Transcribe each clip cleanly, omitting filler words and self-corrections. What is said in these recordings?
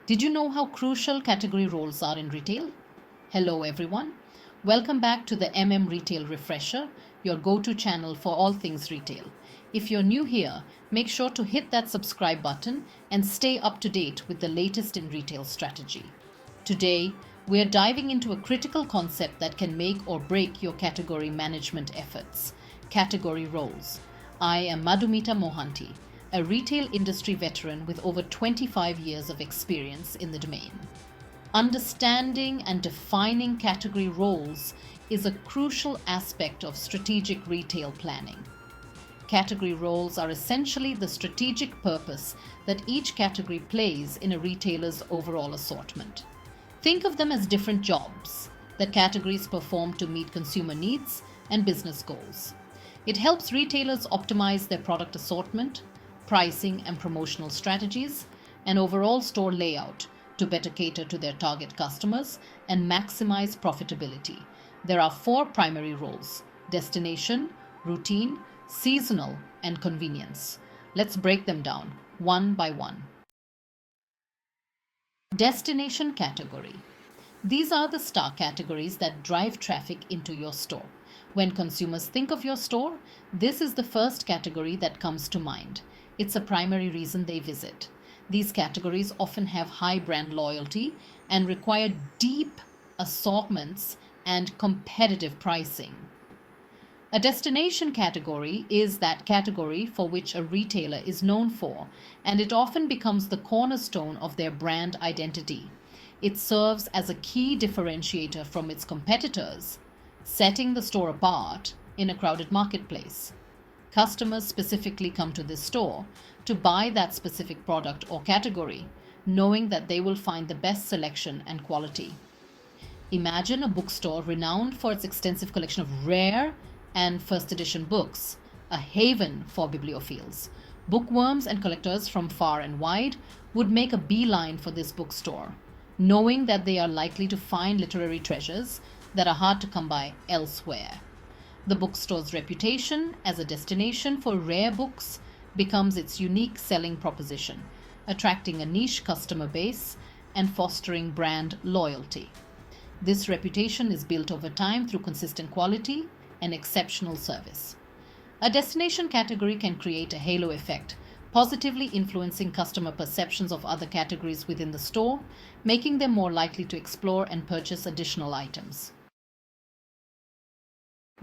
Did you know how crucial category roles are in retail? Hello, everyone. Welcome back to the MMRetailRefresher, your go to channel for all things retail. If you're new here, make sure to hit that subscribe button and stay up to date with the latest in retail strategy. Today, we're diving into a critical concept that can make or break your category management efforts: category roles. I am Madhumita Mohanty, a retail industry veteran with over 25 years of experience in the domain. Understanding and defining category roles is a crucial aspect of strategic retail planning. Category roles are essentially the strategic purpose that each category plays in a retailer's overall assortment. Think of them as different jobs that categories perform to meet consumer needs and business goals. It helps retailers optimize their product assortment, pricing and promotional strategies, and overall store layout to better cater to their target customers and maximize profitability. There are 4 primary roles: destination, routine, seasonal, and convenience. Let's break them down one by one. Destination category. These are the star categories that drive traffic into your store. When consumers think of your store, this is the first category that comes to mind. It's a primary reason they visit. These categories often have high brand loyalty and require deep assortments and competitive pricing. A destination category is that category for which a retailer is known for, and it often becomes the cornerstone of their brand identity. It serves as a key differentiator from its competitors, setting the store apart in a crowded marketplace. Customers specifically come to this store to buy that specific product or category, knowing that they will find the best selection and quality. Imagine a bookstore renowned for its extensive collection of rare and first edition books, a haven for bibliophiles. Bookworms and collectors from far and wide would make a beeline for this bookstore, knowing that they are likely to find literary treasures that are hard to come by elsewhere. The bookstore's reputation as a destination for rare books becomes its unique selling proposition, attracting a niche customer base and fostering brand loyalty. This reputation is built over time through consistent quality and exceptional service. A destination category can create a halo effect, positively influencing customer perceptions of other categories within the store, making them more likely to explore and purchase additional items.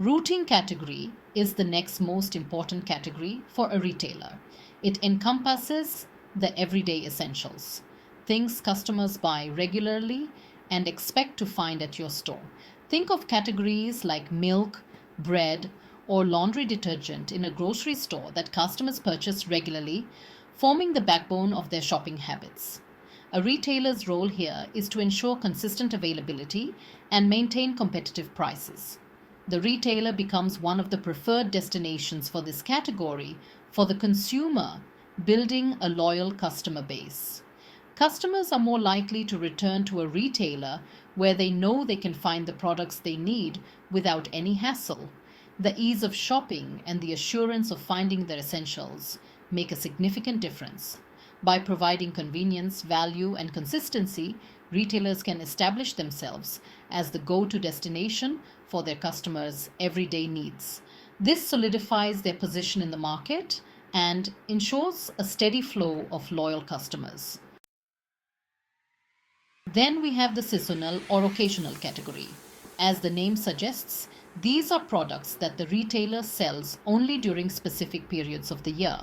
Routine category is the next most important category for a retailer. It encompasses the everyday essentials, things customers buy regularly and expect to find at your store. Think of categories like milk, bread, or laundry detergent in a grocery store that customers purchase regularly, forming the backbone of their shopping habits. A retailer's role here is to ensure consistent availability and maintain competitive prices. The retailer becomes one of the preferred destinations for this category for the consumer, building a loyal customer base. Customers are more likely to return to a retailer where they know they can find the products they need without any hassle. The ease of shopping and the assurance of finding their essentials make a significant difference. By providing convenience, value, and consistency, retailers can establish themselves as the go-to destination for their customers' everyday needs. This solidifies their position in the market and ensures a steady flow of loyal customers. Then we have the seasonal or occasional category. As the name suggests, these are products that the retailer sells only during specific periods of the year.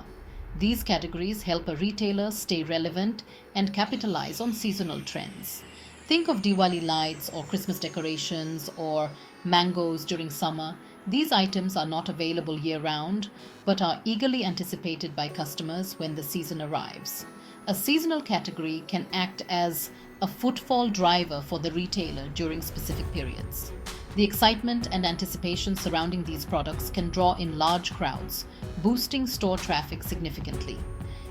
These categories help a retailer stay relevant and capitalize on seasonal trends. Think of Diwali lights or Christmas decorations or mangoes during summer. These items are not available year-round but are eagerly anticipated by customers when the season arrives. A seasonal category can act as a footfall driver for the retailer during specific periods. The excitement and anticipation surrounding these products can draw in large crowds, boosting store traffic significantly.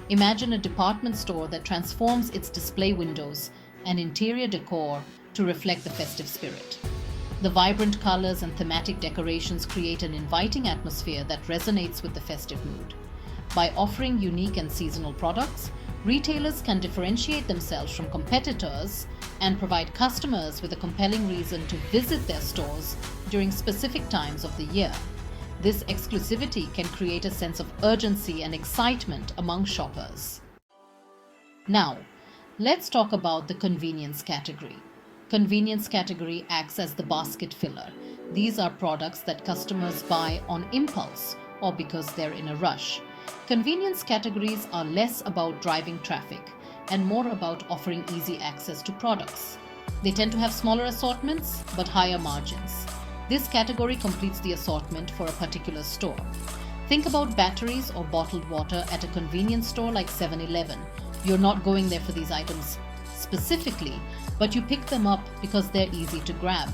Imagine a department store that transforms its display windows and interior decor to reflect the festive spirit. The vibrant colors and thematic decorations create an inviting atmosphere that resonates with the festive mood. By offering unique and seasonal products, Retailers can differentiate themselves from competitors and provide customers with a compelling reason to visit their stores during specific times of the year. This exclusivity can create a sense of urgency and excitement among shoppers. Now, let's talk about the convenience category. Convenience category acts as the basket filler. These are products that customers buy on impulse or because they're in a rush. Convenience categories are less about driving traffic and more about offering easy access to products. They tend to have smaller assortments but higher margins. This category completes the assortment for a particular store. Think about batteries or bottled water at a convenience store like 7-Eleven. You're not going there for these items specifically, but you pick them up because they're easy to grab.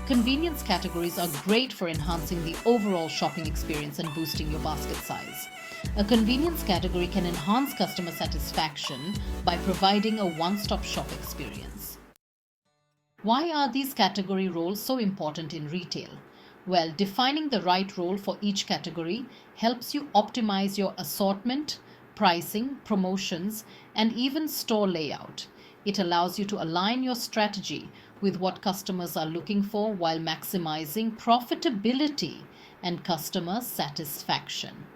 Convenience categories are great for enhancing the overall shopping experience and boosting your basket size. A convenience category can enhance customer satisfaction by providing a one-stop shop experience. Why are these category roles so important in retail? Well, defining the right role for each category helps you optimize your assortment, pricing, promotions, and even store layout. It allows you to align your strategy with what customers are looking for while maximizing profitability and customer satisfaction.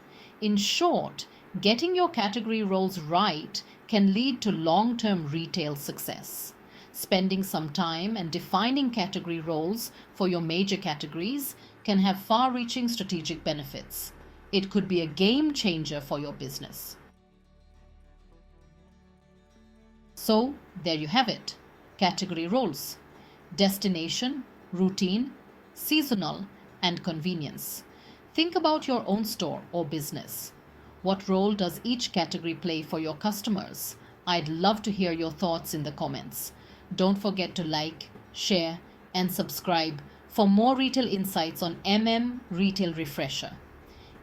In short, getting your category roles right can lead to long-term retail success. Spending some time and defining category roles for your major categories can have far-reaching strategic benefits. It could be a game changer for your business. So, there you have it. Category roles: destination, routine, seasonal, and convenience. Think about your own store or business. What role does each category play for your customers? I'd love to hear your thoughts in the comments. Don't forget to like, share, and subscribe for more retail insights on Retail Refresher.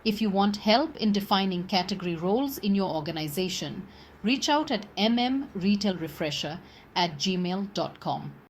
If you want help in defining category roles in your organization, reach out at MMRetailRefresher@gmail.com.